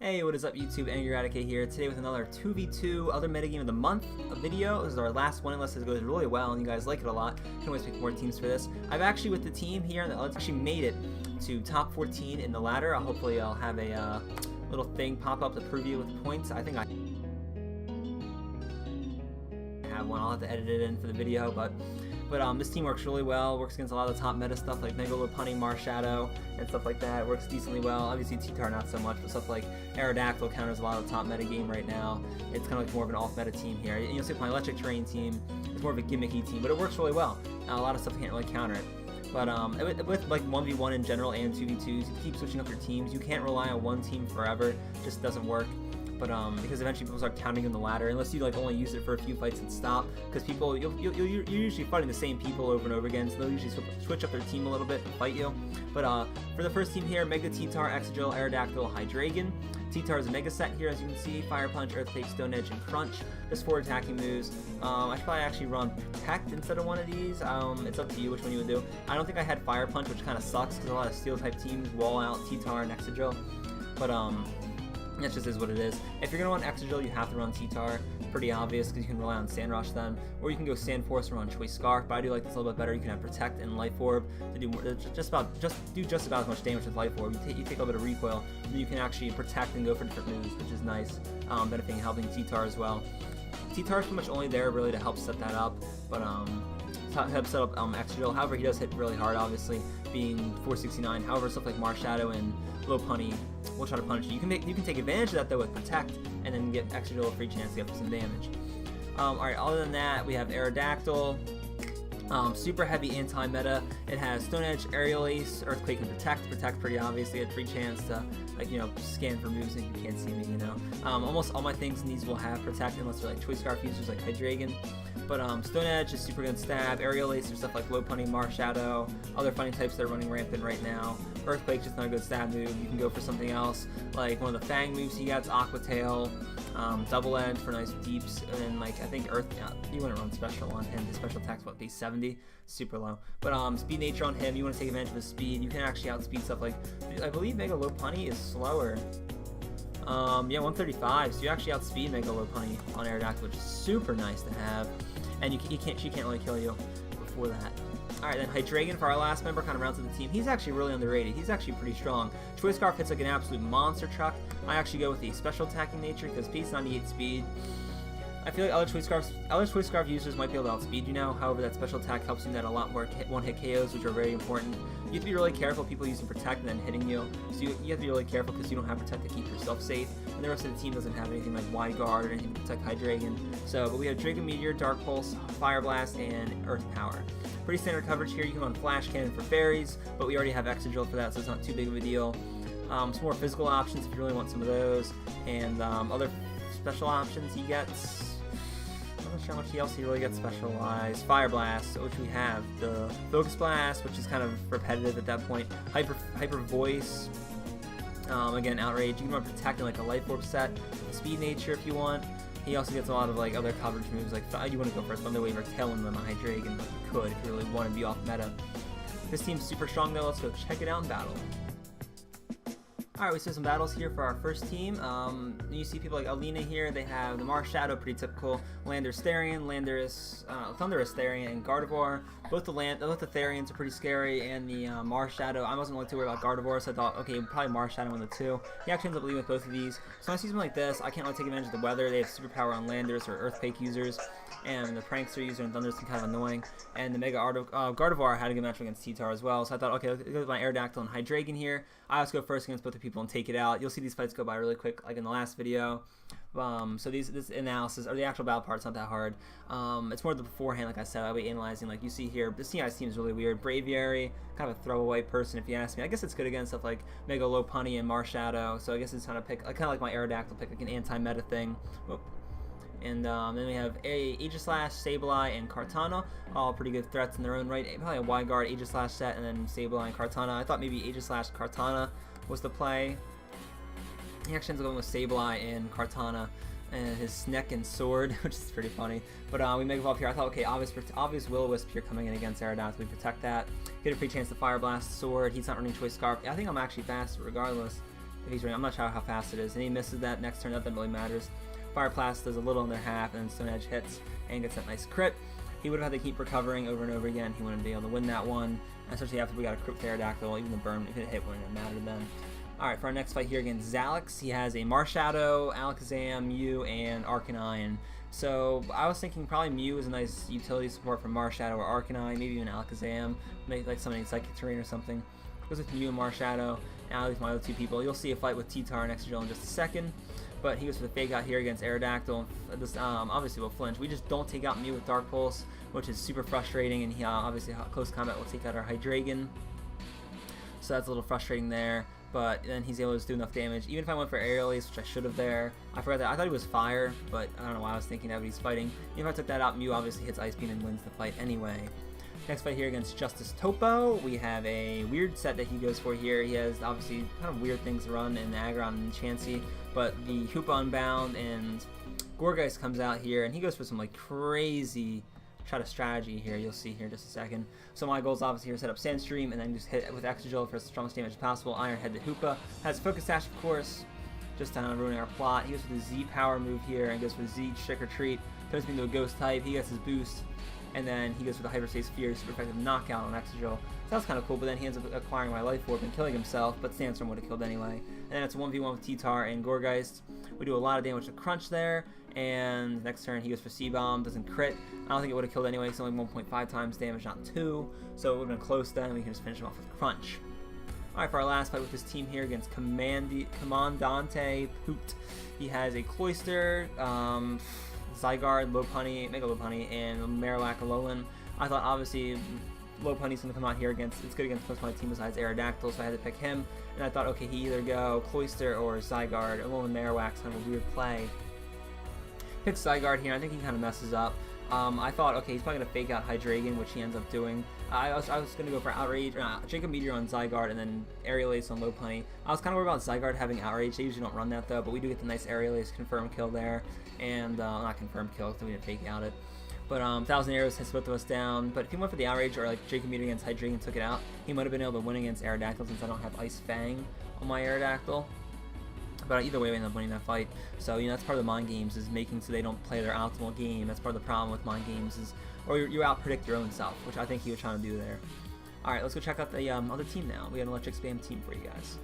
Hey, what is up YouTube? Aerodactyl here, today with another 2v2 other metagame of the month video. This is our last one unless it goes really well and you guys like it a lot. You can always pick more teams for this. I've actually, with the team here, actually made it to top 14 in the ladder. Hopefully I'll have a little thing pop up to prove you with the points. I think I have one. I'll have to edit it in for the video, but this team works really well, works against a lot of the top meta stuff like Mega Lopunny, Marshadow, and stuff like that. It works decently well. Obviously T-Tar not so much, but stuff like Aerodactyl counters a lot of the top meta game right now. It's kind of like more of an off-meta team here. You'll see with my electric terrain team, it's more of a gimmicky team, but it works really well. A lot of stuff can't really counter it. But with like 1v1 in general and 2v2s, you keep switching up your teams. You can't rely on one team forever. It just doesn't work. But because eventually people start counting in the ladder, unless you like only use it for a few fights and stop. Because people, you're usually fighting the same people over and over again, so they'll usually switch up their team a little bit and fight you. But for the first team here, Mega T-Tar, Excadrill, Aerodactyl, Hydreigon. T-Tar is a Mega set here, as you can see. Fire Punch, Earthquake, Stone Edge, and Crunch. Just 4 attacking moves. I should probably actually run Protect instead of one of these. It's up to you which one you would do. I don't think I had Fire Punch, which kind of sucks because a lot of Steel type teams wall out T-Tar and Excadrill. But that just is what it is. If you're going to run Excadrill, you have to run T-Tar. Pretty obvious because you can rely on Sand Rush then. Or you can go Sand Force and run Choice Scarf, but I do like this a little bit better. You can have Protect and Life Orb to do more, just about as much damage with Life Orb. You take a little bit of recoil, and you can actually Protect and go for different moves, which is nice, benefiting and helping T-Tar as well. T-Tar is pretty much only there really to help set that up, but help set up Excadrill. However, he does hit really hard, obviously, being 469. However, stuff like Marshadow and Lopunny will try to punish you. You can take advantage of that though with Protect, and then give Excadrill a free chance to get some damage. Alright, other than that, we have Aerodactyl. Super heavy anti-meta. It has Stone Edge, Aerial Ace, Earthquake, and Protect. Protect pretty obviously a free chance to, like, you know, scan for moves if you can't see me, you know. Almost all my things in these will have Protect unless they're like Choice Scarf users like Hydreigon. But Stone Edge is super good stab. Aerial Ace or stuff like Lopunny, Marshadow, other funny types that are running rampant right now. Earthquake's just not a good stab move. You can go for something else, like one of the Fang moves he gets, Aqua Tail, Double Edge for nice deeps, and then like I think you want to run special on him. His special attack's what, base 70, super low. But Speed Nature on him, you want to take advantage of his speed. You can actually outspeed stuff like, I believe Mega Lopunny is slower. Yeah, 135. So you actually outspeed Mega Lopunny on Aerodactyl, which is super nice to have. And she can't really kill you before that. Alright, then Hydreigon for our last member, kind of rounds of the team. He's actually really underrated. He's actually pretty strong. Choice Scarf hits like an absolute monster truck. I actually go with the special attacking nature because base 98 speed. I feel like other Choice Scarf users might be able to outspeed you now. However, that special attack helps you net a lot more one-hit KOs, which are very important. You have to be really careful people using Protect and then hitting you. So you have to be really careful because you don't have Protect to keep yourself safe. And the rest of the team doesn't have anything like Wide Guard or anything to protect Hydreigon. But we have Dragon Meteor, Dark Pulse, Fire Blast, and Earth Power. Pretty standard coverage here. You can run Flash Cannon for fairies, but we already have Excadrill for that, so it's not too big of a deal. Some more physical options if you really want some of those, and other special options he gets. I'm not sure how much else he really gets specialized. Fire Blast, which we have. The Focus Blast, which is kind of repetitive at that point. Hyper Voice. Again, Outrage. You can run Protect in like a Life Orb set. Speed Nature if you want. He also gets a lot of like other coverage moves, like you want to go for Thunder Wave or Tailwind on Hydreigon, but you could if you really want to be off meta. This team's super strong though. Let's go check it out in battle. Alright, we see some battles here for our first team. You see people like Alina here. They have the Marshadow, pretty typical. Landorus Therian, Thundurus Therian, and Gardevoir. Both the Therians are pretty scary, and the Marshadow. I wasn't really too worried about Gardevoir, so I thought, okay, probably Marshadow on the 2. He actually ends up leading with both of these. So when I see something like this, I can't really take advantage of the weather. They have superpower on Landorus or Earthquake users, and the Prankster user and Thundurus is kind of annoying. And the Mega Gardevoir had a good match against T-Tar as well, so I thought, okay, let's go with my Aerodactyl and Hydreigon here. I always go first against both the people and take it out. You'll see these fights go by really quick, like in the last video. So this analysis, or the actual battle part's not that hard. It's more the beforehand, like I said. I'll be analyzing, like you see here. This team is really weird. Braviary, kind of a throwaway person if you ask me. I guess it's good against stuff like Mega Lopunny and Marshadow. So I guess it's kind of like my Aerodactyl pick, like an anti-meta thing. Whoop. And then we have Aegislash, Sableye, and Kartana, all pretty good threats in their own right. Probably a Wide Guard Aegislash set, and then Sableye and Kartana. I thought maybe Aegislash Kartana was the play. He actually ends up going with Sableye and Kartana and his neck and sword, which is pretty funny. But we Mega Evolve here. I thought, okay, obvious Will-O-Wisp here coming in against Aerodactyl. We protect that. Get a free chance to Fire Blast sword. He's not running Choice Scarf. I think I'm actually faster regardless. if he's running. I'm not sure how fast it is. And he misses that next turn. That really matters. Fire Blast does a little in their half, and then Stone Edge hits and gets that nice crit. He would have had to keep recovering over and over again. He wouldn't be able to win that one, especially after we got a crit with Aerodactyl. Even the burn, if it hit, wouldn't have mattered then. Alright, for our next fight here against Zalix, he has a Marshadow, Alakazam, Mew, and Arcanine. So I was thinking probably Mew is a nice utility support for Marshadow or Arcanine, maybe even Alakazam, maybe like something Psychic Terrain or something. Goes with Mew and Marshadow, and I'll leave my other two people. You'll see a fight with T-Tar and Excadrill in just a second. But he goes for the Fake Out here against Aerodactyl. This obviously will flinch. We just don't take out Mew with Dark Pulse, which is super frustrating, and he obviously close combat will take out our Hydreigon. So that's a little frustrating there. But then he's able to do enough damage. Even if I went for Aerial Ace, which I should have there, I forgot that. I thought he was Fire, but I don't know why I was thinking that, but he's fighting. Even if I took that out, Mew obviously hits Ice Beam and wins the fight anyway. Next fight here against Justice Topo, we have a weird set that he goes for here. He has obviously kind of weird things run in Aggron and Chansey, but the Hoopa Unbound and Gourgeist comes out here, and he goes for some like crazy shot of strategy here. You'll see here in just a second. So my goal is obviously here to set up Sandstream and then just hit with Excadrill for the strongest damage as possible. Iron Head to Hoopa. Has Focus Sash, of course, just ruining our plot. He goes for the Z Power move here and goes for Z Trick or Treat. Turns me into a Ghost type. He gets his boost. And then he goes for the Hyperspace Fear, super effective knockout on Excadrill. So that's kind of cool, but then he ends up acquiring my Life Orb and killing himself, but Sandstorm would have killed anyway. And then it's a 1v1 with T-Tar and Gourgeist. We do a lot of damage to Crunch there, and next turn he goes for C-Bomb, doesn't crit. I don't think it would have killed anyway, it's only 1.5 times damage, not 2, so it would have been close then, we can just finish him off with Crunch. Alright, for our last fight with this team here against Commandante Poot, he has a Cloyster, Zygarde, Lopunny, Mega Lopunny, and Marowak Alolan. I thought obviously Lopunny's going to come out here against, it's good against most of my team besides Aerodactyl, so I had to pick him. And I thought, okay, he either go Cloyster or Zygarde. Alolan Marowak's kind of a weird play. Pick Zygarde here, I think he kind of messes up. I thought, okay, he's probably going to fake out Hydreigon, which he ends up doing. I was going to go for Outrage, Jacob Meteor on Zygarde, and then Aerial Ace on Lopunny. I was kind of worried about Zygarde having Outrage. They usually don't run that, though, but we do get the nice Aerial Ace confirm kill there. And, not confirm kill, because we didn't fake out it. But, 1,000 Arrows hits both of us down. But if he went for the Outrage, or like Jacob Meteor against Hydreigon and took it out, he might have been able to win against Aerodactyl, since I don't have Ice Fang on my Aerodactyl. But either way, we end up winning that fight. So, you know, that's part of the mind games, is making so they don't play their optimal game. That's part of the problem with mind games, is, or you out-predict your own self, which I think he was trying to do there. Alright, let's go check out the other team now. We got an Electric Spam team for you guys.